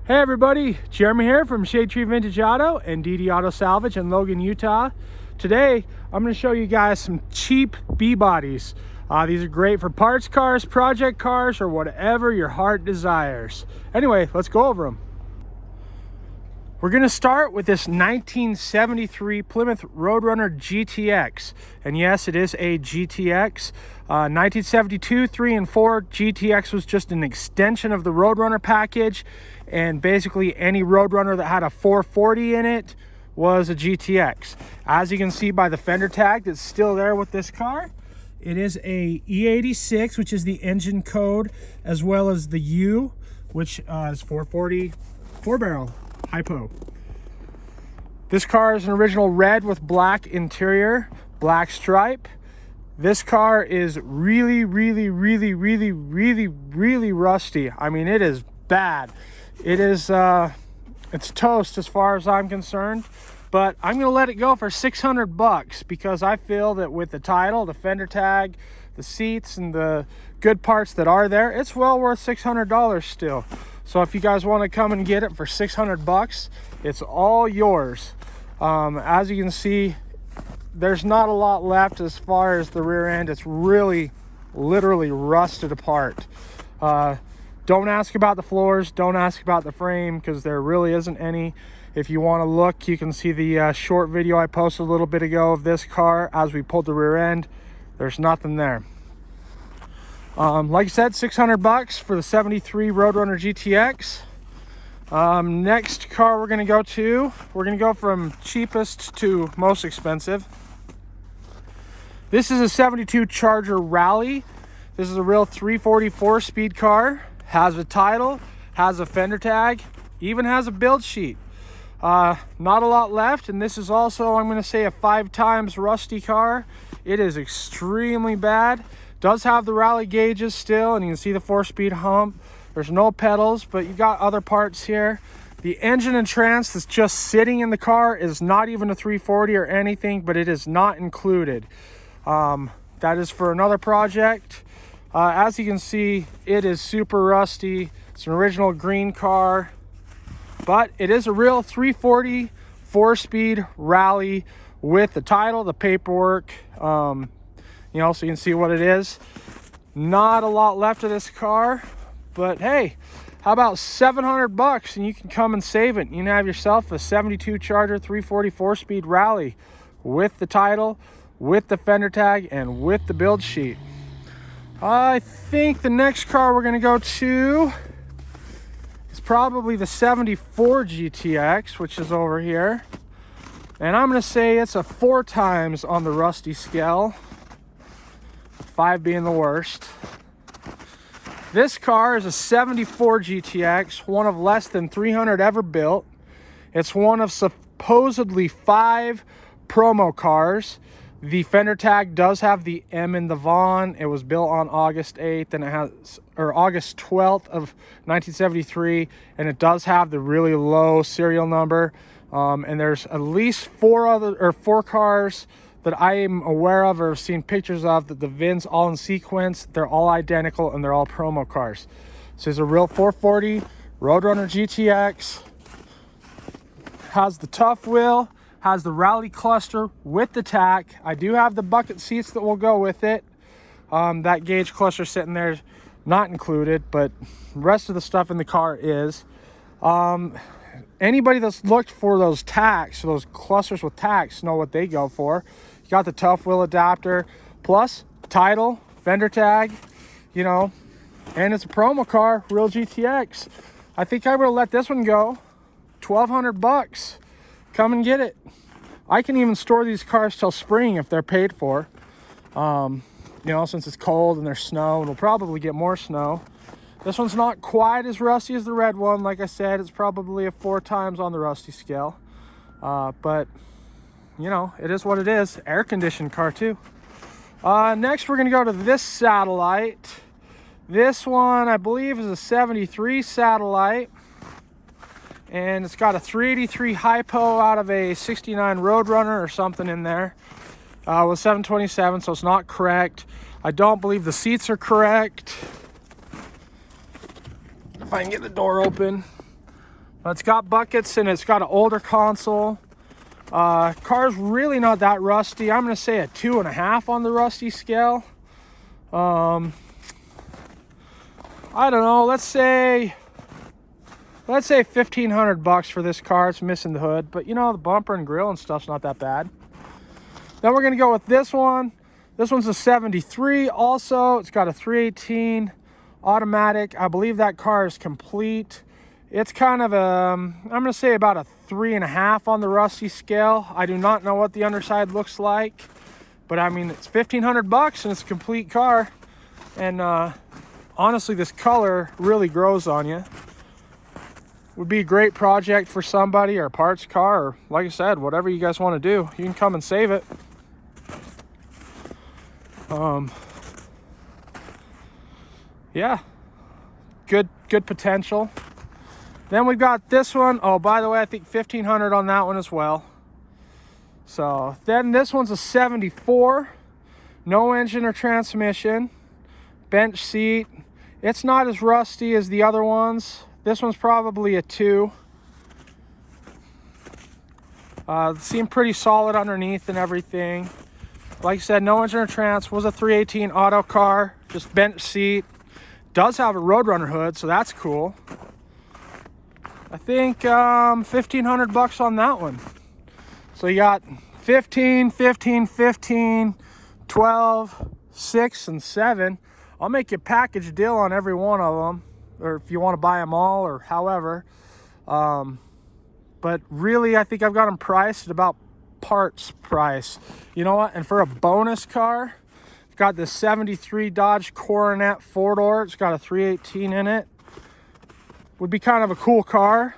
Hey everybody, Jeremy here from Shade Tree Vintage Auto and DD Auto Salvage in Logan, Utah. Today, I'm going to show you guys some cheap B-bodies. These are great for parts cars, project cars, or whatever your heart desires. Anyway, let's go over them. We're going to start with this 1973 Plymouth Roadrunner GTX. And yes, it is a GTX. 1972, 3 and 4, GTX was just an extension of the Roadrunner package. And basically any Roadrunner that had a 440 in it was a GTX. As you can see by the fender tag that's still there with this car, it is a E86, which is the engine code, as well as the U, which is 440 4-barrel hypo. This car is an original red with black interior, black stripe. This car is really rusty. I mean, it is bad. It is it's toast as far as I'm concerned, but I'm gonna let it go for 600 bucks because I feel that with the title, the fender tag, the seats, and the good parts that are there, it's well worth $600 still. So if you guys want to come and get it for 600 bucks, it's all yours. As you can see, there's not a lot left as far as the rear end. It's really literally rusted apart. Don't ask about the floors, don't ask about the frame, because there really isn't any. If you want to look, you can see the short video I posted a little bit ago of this car as we pulled the rear end. There's nothing there. Like I said, 600 bucks for the 73 Roadrunner GTX. Next car we're going to go from cheapest to most expensive. This is a 72 Charger Rallye. This is a real 340 4-speed car. Has a title, has a fender tag, even has a build sheet. Not a lot left, and this is also, I'm going to say, a 5 times rusty car. It is extremely bad. Does have the rally gauges still, and you can see the 4-speed hump. There's no pedals, but you got other parts here. The engine and trans that's just sitting in the car is not even a 340 or anything, but it is not included. That is for another project. As you can see, it is super rusty. It's an original green car, but it is a real 340 4-speed rally with the title, the paperwork, so you can see what it is. Not a lot left of this car, but hey, how about 700 bucks and you can come and save it. You can have yourself a 72 Charger 340 4-speed rally with the title, with the fender tag, and with the build sheet. I think the next car we're going to go to is probably the 74 GTX, which is over here. And I'm going to say it's a 4 times on the rusty scale, 5 being the worst. This car is a 74 GTX, one of less than 300 ever built. It's one of supposedly 5 promo cars. The fender tag does have the M in the Vaughn. It was built on August 8th and it has, or August 12th of 1973, and it does have the really low serial number. And there's at least 4 cars that I am aware of or have seen pictures of that the VINs all in sequence. They're all identical and they're all promo cars. So it's a real 440 Roadrunner GTX. Has the tough wheel, has the rally cluster with the tach. I do have the bucket seats that will go with it. That gauge cluster sitting there is not included, but the rest of the stuff in the car is. Anybody that's looked for those tachs, those clusters with tachs, know what they go for. You got the tough wheel adapter, plus title, fender tag, and it's a promo car, real GTX. I think I would have let this one go. 1,200 bucks. Come and get it. I can even store these cars till spring if they're paid for. Since it's cold and there's snow, and we'll probably get more snow. This one's not quite as rusty as the red one. Like I said, it's probably a 4 times on the rusty scale. But, it is what it is. Air-conditioned car, too. Next, we're going to go to this Satellite. This one, I believe, is a 73 Satellite. And it's got a 383 hypo out of a 69 Roadrunner or something in there. With 727, so it's not correct. I don't believe the seats are correct. If I can get the door open. It's got buckets and it's got an older console. Car's really not that rusty. I'm gonna say a 2.5 on the rusty scale. I don't know, let's say $1,500 for this car. It's missing the hood, but you know, the bumper and grill and stuff's not that bad. Then we're gonna go with this one. This one's a 73 also. It's got a 318 automatic. I believe that car is complete. It's kind of a, I'm gonna say about a 3.5 on the rusty scale. I do not know what the underside looks like, but I mean, it's $1,500 and it's a complete car. And honestly, this color really grows on you. Would be a great project for somebody, or a parts car, or like I said, whatever you guys want to do, you can come and save it. Yeah, good potential. Then we've got this one. Oh, by the way, I think $1,500 on that one as well. So then this one's a 74, no engine or transmission, bench seat. It's not as rusty as the other ones. This one's probably a 2. Seemed pretty solid underneath and everything. Like I said, no engine or trans. Was a 318 auto car, just bench seat. Does have a Roadrunner hood, so that's cool. I think $1,500 on that one. So you got 15, 15, 15, 12, 6, and 7. I'll make you a package deal on every one of them, or if you want to buy them all, or however. But really, I think I've got them priced at about parts price. You know what? And for a bonus car, I've got the 73 Dodge Coronet 4-door. It's got a 318 in it. Would be kind of a cool car.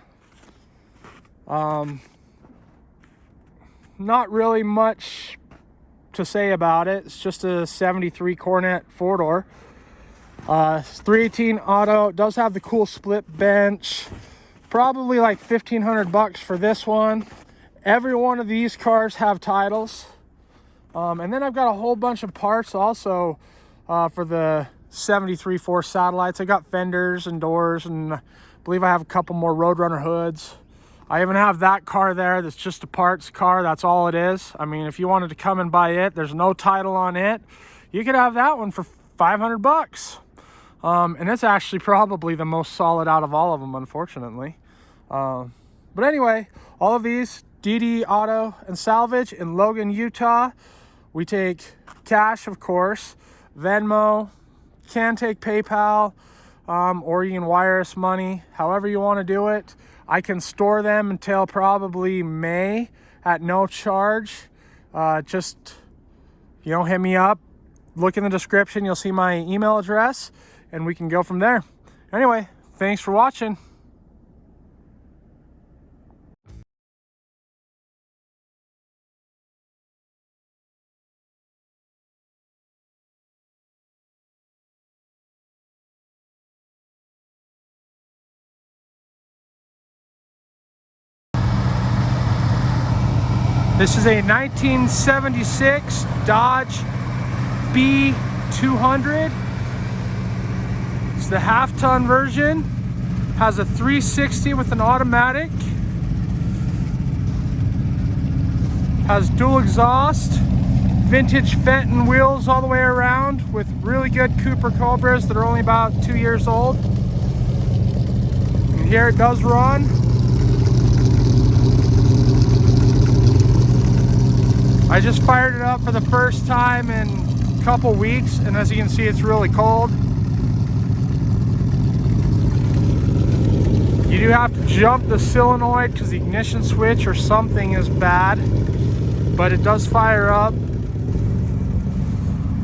Not really much to say about it. It's just a 73 Coronet 4-door. 318 auto. It does have the cool split bench. Probably like $1,500 for this one. Every one of these cars have titles. And then I've got a whole bunch of parts also for the 73 4 satellites. I got fenders and doors, and I believe I have a couple more Roadrunner hoods. I even have that car there that's just a parts car. That's all it is. I mean, if you wanted to come and buy it, there's no title on it. You could have that one for $500. And it's actually probably the most solid out of all of them, unfortunately. But anyway, all of these, DD Auto and Salvage in Logan, Utah. We take cash, of course, Venmo, can take PayPal, or you can wire us money, however you want to do it. I can store them until probably May at no charge. Just, you know, hit me up, look in the description, you'll see my email address, and we can go from there. Anyway, thanks for watching. This is a 1976 Dodge B200. It's the half-ton version. Has a 360 with an automatic. Has dual exhaust. Vintage Fenton wheels all the way around with really good Cooper Cobras that are only about 2 years old. And here it does run. I just fired it up for the first time in a couple weeks, and as you can see, it's really cold. You do have to jump the solenoid because the ignition switch or something is bad, but it does fire up.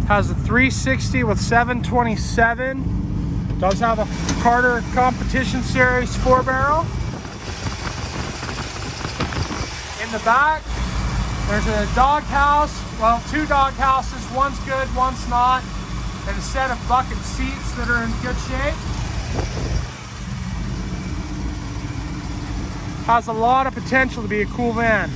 Has a 360 with 727. Does have a Carter Competition Series 4-barrel. In the back, there's a dog house, well, 2 dog houses, one's good, one's not, and a set of bucket seats that are in good shape. Has a lot of potential to be a cool van.